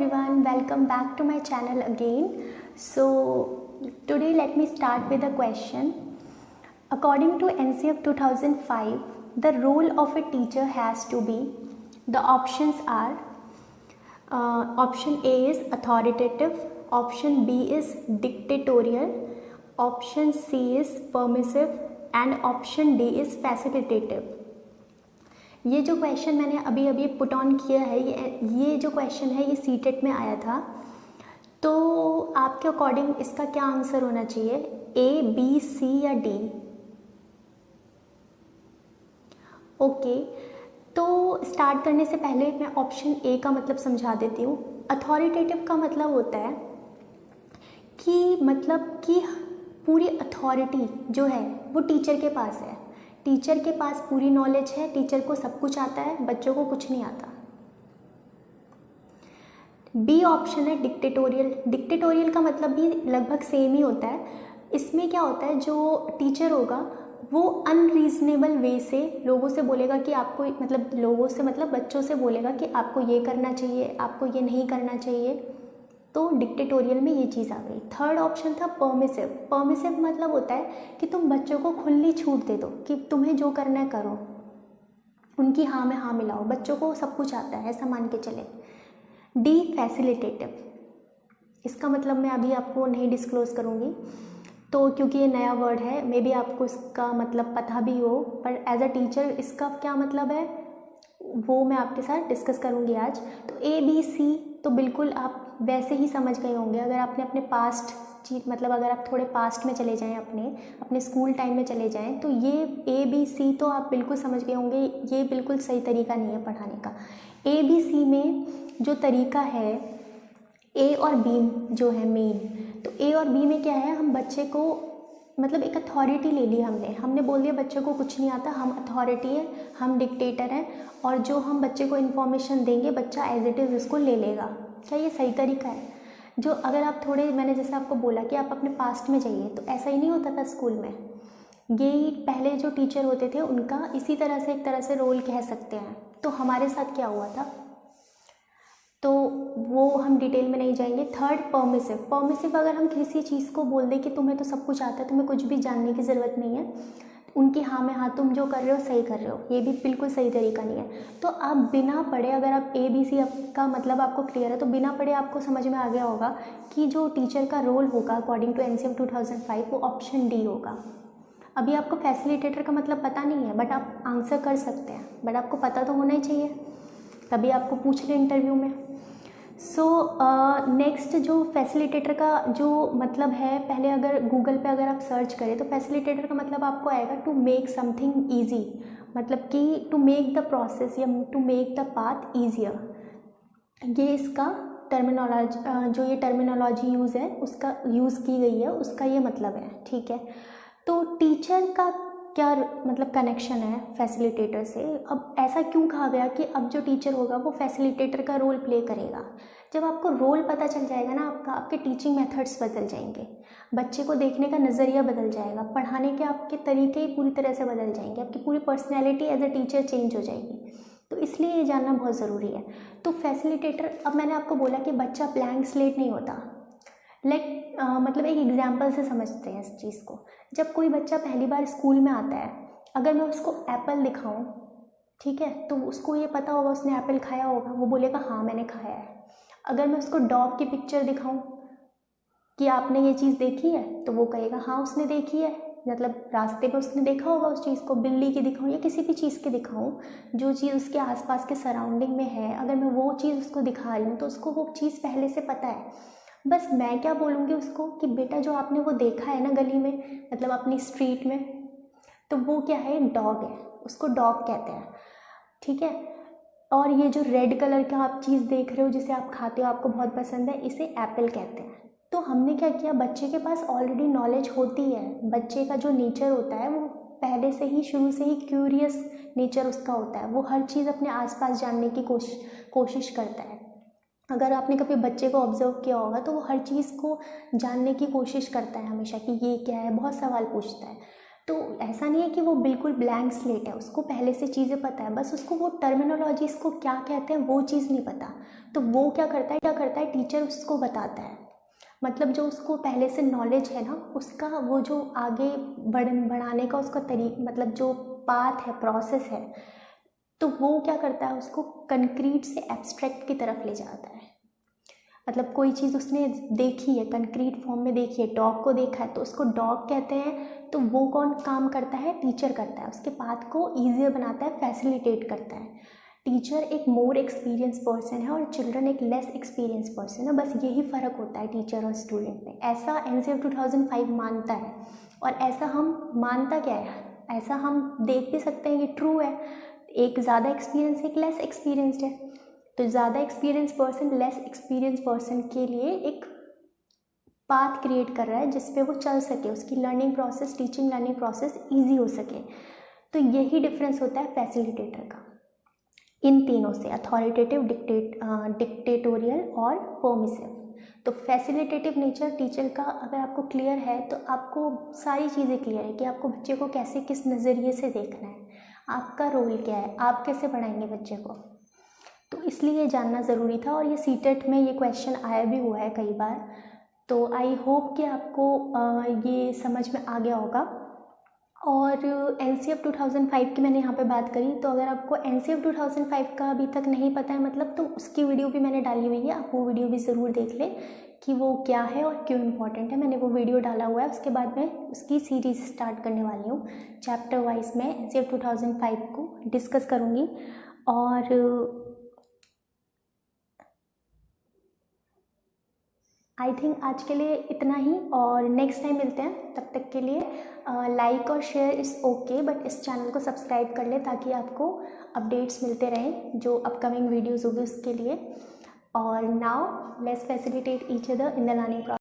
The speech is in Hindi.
everyone, welcome back to my channel again. So today let me start with a question. According to NCF 2005, the role of a teacher has to be, the options are, option A is authoritative, option B is dictatorial, option C is permissive and option D is facilitative. ये जो क्वेश्चन मैंने अभी अभी पुट ऑन किया है, ये जो क्वेश्चन है ये सीटेट में आया था, तो आपके अकॉर्डिंग इसका क्या आंसर होना चाहिए, ए, बी, सी या डी? ओके, तो स्टार्ट करने से पहले मैं ऑप्शन ए का मतलब समझा देती हूँ। अथॉरिटेटिव का मतलब होता है कि पूरी अथॉरिटी जो है वो टीचर के पास है, टीचर के पास पूरी नॉलेज है, टीचर को सब कुछ आता है, बच्चों को कुछ नहीं आता। बी ऑप्शन है डिक्टेटोरियल। डिक्टेटोरियल का मतलब भी लगभग सेम ही होता है। इसमें क्या होता है, जो टीचर होगा वो अनरीजनेबल वे से लोगों से बोलेगा कि आपको, मतलब बच्चों से बोलेगा कि आपको ये करना चाहिए, आपको ये नहीं करना चाहिए। तो डिक्टेटोरियल में ये चीज़ आ गई। थर्ड ऑप्शन था परमिसिव। परमिसिव मतलब होता है कि तुम बच्चों को खुली छूट दे दो कि तुम्हें जो करना है करो, उनकी हाँ में हाँ मिलाओ, बच्चों को सब कुछ आता है ऐसा मान के चले। डी फैसिलिटेटिव, इसका मतलब मैं अभी आपको नहीं डिस्क्लोज करूँगी, तो क्योंकि ये नया वर्ड है, मे बी आपको इसका मतलब पता भी हो, पर एज अ टीचर इसका क्या मतलब है वो मैं आपके साथ डिस्कस करूँगी आज। तो ए, बी, सी तो बिल्कुल आप वैसे ही समझ गए होंगे अगर आपने अपने पास्ट अगर आप थोड़े पास्ट में चले जाएं, अपने स्कूल टाइम में चले जाएं, तो ये ए, बी, सी तो आप बिल्कुल समझ गए होंगे। ये बिल्कुल सही तरीका नहीं है पढ़ाने का। ए, बी, सी में जो तरीका है, ए और बी जो है मेन, तो ए और बी में क्या है, हम बच्चे को एक अथॉरिटी ले ली हमने बोल दिया बच्चे को कुछ नहीं आता, हम अथॉरिटी है, हम डिक्टेटर हैं, और जो हम बच्चे को इन्फॉर्मेशन देंगे बच्चा एज इट इज़ उसको ले लेगा। क्या ये सही तरीका है? जो अगर आप थोड़े, मैंने जैसे आपको बोला कि आप अपने पास्ट में जाइए, तो ऐसा ही नहीं होता था स्कूल में। यही पहले जो टीचर होते थे उनका इसी तरह से एक तरह से रोल कह सकते हैं। तो हमारे साथ क्या हुआ था, तो वो हम डिटेल में नहीं जाएंगे। Third permissive. परमिसिव अगर हम किसी चीज़ को बोल दें कि तुम्हें तो सब कुछ आता है, तुम्हें कुछ भी जानने की ज़रूरत नहीं है, उनकी हाँ में हाँ, तुम जो कर रहे हो सही कर रहे हो, ये भी बिल्कुल सही तरीका नहीं है। तो आप बिना पढ़े, अगर आप ए, बी, सी का मतलब आपको क्लियर है, तो बिना पढ़े आपको समझ में आ गया होगा कि जो टीचर का रोल होगा अकॉर्डिंग टू NCF 2005 वो ऑप्शन डी होगा। अभी आपको फैसिलिटेटर का मतलब पता नहीं है, बट आप आंसर कर सकते हैं, बट आपको पता तो होना ही चाहिए, तभी आपको पूछ लें इंटरव्यू में। सो नेक्स्ट जो फैसिलिटेटर का जो मतलब है, पहले अगर गूगल पे अगर आप सर्च करें तो फैसिलिटेटर का मतलब आपको आएगा टू मेक समथिंग ईजी, मतलब कि टू मेक द प्रोसेस या to make the path easier. ये इसका टर्मिनोलॉजी, जो ये टर्मिनोलॉजी यूज़ है उसका यूज़ की गई है, उसका ये मतलब है, ठीक है। तो टीचर का क्या कनेक्शन है फैसिलिटेटर से? अब ऐसा क्यों कहा गया कि अब जो टीचर होगा वो फैसिलिटेटर का रोल प्ले करेगा? जब आपको रोल पता चल जाएगा ना आपके टीचिंग मेथड्स बदल जाएंगे, बच्चे को देखने का नज़रिया बदल जाएगा, पढ़ाने के आपके तरीके ही पूरी तरह से बदल जाएंगे, आपकी पूरी personality as a teacher change हो जाएगी। तो इसलिए ये जानना बहुत ज़रूरी है। तो फैसिलिटेटर, अब मैंने आपको बोला कि बच्चा ब्लैंक स्लेट नहीं होता। एक एग्जाम्पल से समझते हैं इस चीज़ को। जब कोई बच्चा पहली बार स्कूल में आता है, अगर मैं उसको एप्पल दिखाऊं, ठीक है, तो उसको ये पता होगा उसने एप्पल खाया होगा, वो बोलेगा हाँ मैंने खाया है। अगर मैं उसको डॉग की पिक्चर दिखाऊं कि आपने ये चीज़ देखी है, तो वो कहेगा हाँ उसने देखी है, रास्ते में उसने देखा होगा उस चीज़ को। बिल्ली की दिखाऊं या किसी भी चीज़ की दिखाऊं, जो चीज़ उसके आसपास के सराउंडिंग में है, अगर मैं वो चीज़ उसको दिखा रही हूँ तो उसको वो चीज़ पहले से पता है। बस मैं क्या बोलूँगी उसको कि बेटा जो आपने वो देखा है ना गली में, अपनी स्ट्रीट में, तो वो क्या है, डॉग है, उसको डॉग कहते हैं, ठीक है। और ये जो रेड कलर का आप चीज़ देख रहे हो जिसे आप खाते हो, आपको बहुत पसंद है, इसे एप्पल कहते हैं। तो हमने क्या किया, बच्चे के पास ऑलरेडी नॉलेज होती है, बच्चे का जो नेचर होता है वो पहले से ही, शुरू से ही क्यूरियस नेचर उसका होता है, वो हर चीज़ अपने आसपास जानने की कोशिश करता है। अगर आपने कभी बच्चे को ऑब्जर्व किया होगा तो वो हर चीज़ को जानने की कोशिश करता है हमेशा कि ये क्या है, बहुत सवाल पूछता है। तो ऐसा नहीं है कि वो बिल्कुल ब्लैंक स्लेट है, उसको पहले से चीज़ें पता है, बस उसको वो टर्मिनोलॉजी इसको क्या कहते हैं वो चीज़ नहीं पता। तो वो क्या करता है टीचर उसको बताता है, मतलब जो उसको पहले से नॉलेज है ना, उसका वो जो आगे बढ़ाने का उसका मतलब जो पाथ है, प्रोसेस है, तो वो क्या करता है उसको कंक्रीट से एब्स्ट्रैक्ट की तरफ ले जाता है। मतलब कोई चीज़ उसने देखी है, कंक्रीट फॉर्म में देखी है, डॉग को देखा है तो उसको डॉग कहते हैं, तो वो कौन काम करता है, टीचर करता है, उसके पाथ को ईजियर बनाता है, फैसिलिटेट करता है। टीचर एक मोर एक्सपीरियंस पर्सन है और चिल्ड्रन एक लेस एक्सपीरियंस पर्सन है, बस यही फ़र्क होता है टीचर और स्टूडेंट में। ऐसा NCF 2005 मानता है, और ऐसा हम मानता क्या है, ऐसा हम देख भी सकते हैं, ये ट्रू है। एक ज़्यादा एक्सपीरियंस, एक लेस एक्सपीरियंसड है, तो ज़्यादा experience person less experience person के लिए एक पाथ क्रिएट कर रहा है जिस पे वो चल सके, उसकी learning process, teaching learning process easy हो सके। तो यही डिफरेंस होता है फैसिलिटेटर का इन तीनों से, अथॉरिटेटिव, डिक्टेटोरियल और परमिसिव। तो फैसिलिटेटिव नेचर टीचर का अगर आपको क्लियर है तो आपको सारी चीज़ें क्लियर है कि आपको बच्चे को कैसे, किस नज़रिए से देखना है, आपका रोल क्या है, आप कैसे पढ़ाएंगे बच्चे को। तो इसलिए ये जानना ज़रूरी था, और ये सीटेट में ये क्वेश्चन आया भी हुआ है कई बार। तो आई होप कि आपको ये समझ में आ गया होगा। और NCF 2005 की मैंने यहाँ पे बात करी, तो अगर आपको NCF 2005 का अभी तक नहीं पता है मतलब, तो उसकी वीडियो भी मैंने डाली हुई है, आप वो वीडियो भी ज़रूर देख लें कि वो क्या है और क्यों इम्पॉर्टेंट है। मैंने वो वीडियो डाला हुआ है, उसके बाद मैं उसकी सीरीज़ स्टार्ट करने वाली हूँ, चैप्टर वाइज मैं NCF 2005 को डिस्कस करूँगी। और आई थिंक आज के लिए इतना ही, और नेक्स्ट टाइम मिलते हैं। तब तक के लिए लाइक और शेयर इज़ ओके, बट इस चैनल को सब्सक्राइब कर ले ताकि आपको अपडेट्स मिलते रहें जो अपकमिंग वीडियोज़ होगी उसके लिए। और now let's facilitate each other in the learning process.